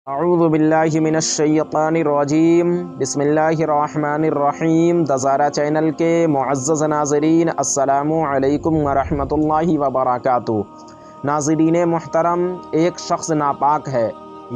اعوذ باللہ من الشیطان الرجیم بسم اللہ الرحمن الرحیم دزارہ چینل کے معزز ناظرین السلام علیکم ورحمۃ اللہ وبرکاتہ۔ ناظرین محترم، ایک شخص ناپاک ہے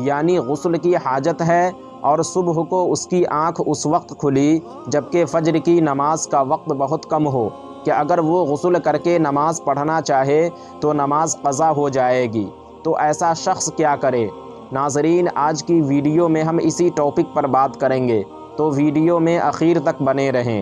یعنی غسل کی حاجت ہے اور صبح کو اس کی آنکھ اس وقت کھلی جبکہ فجر کی نماز کا وقت بہت کم ہو کہ اگر وہ غسل کر کے نماز پڑھنا چاہے تو نماز قضا ہو جائے گی، تو ایسا شخص کیا کرے؟ ناظرین، آج کی ویڈیو میں ہم اسی ٹاپک پر بات کریں گے، تو ویڈیو میں آخر تک بنے رہیں۔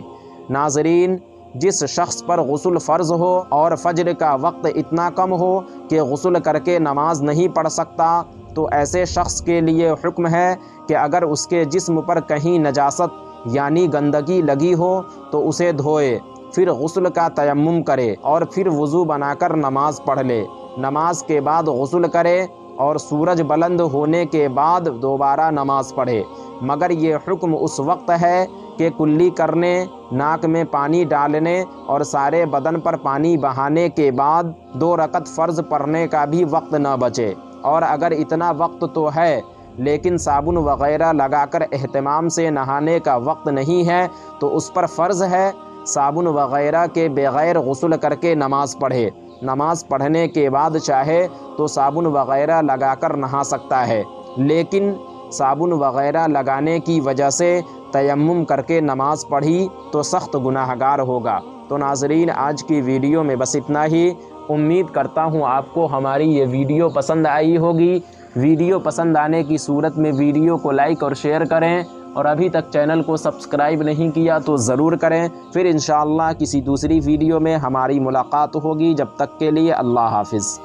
ناظرین، جس شخص پر غسل فرض ہو اور فجر کا وقت اتنا کم ہو کہ غسل کر کے نماز نہیں پڑھ سکتا، تو ایسے شخص کے لیے حکم ہے کہ اگر اس کے جسم پر کہیں نجاست یعنی گندگی لگی ہو تو اسے دھوئے، پھر غسل کا تیمم کرے اور پھر وضو بنا کر نماز پڑھ لے۔ نماز کے بعد غسل کرے اور سورج بلند ہونے کے بعد دوبارہ نماز پڑھے، مگر یہ حکم اس وقت ہے کہ کلی کرنے، ناک میں پانی ڈالنے اور سارے بدن پر پانی بہانے کے بعد 2 رکعت فرض پڑھنے کا بھی وقت نہ بچے۔ اور اگر اتنا وقت تو ہے لیکن صابن وغیرہ لگا کر اہتمام سے نہانے کا وقت نہیں ہے تو اس پر فرض ہے صابن وغیرہ کے بغیر غسل کر کے نماز پڑھے۔ نماز پڑھنے کے بعد چاہے تو صابن وغیرہ لگا کر نہا سکتا ہے، لیکن صابن وغیرہ لگانے کی وجہ سے تیمم کر کے نماز پڑھی تو سخت گناہ گار ہوگا۔ تو ناظرین، آج کی ویڈیو میں بس اتنا ہی۔ امید کرتا ہوں آپ کو ہماری یہ ویڈیو پسند آئی ہوگی۔ ویڈیو پسند آنے کی صورت میں ویڈیو کو لائک اور شیئر کریں، اور ابھی تک چینل کو سبسکرائب نہیں کیا تو ضرور کریں۔ پھر انشاءاللہ کسی دوسری ویڈیو میں ہماری ملاقات ہوگی، جب تک کے لیے اللہ حافظ۔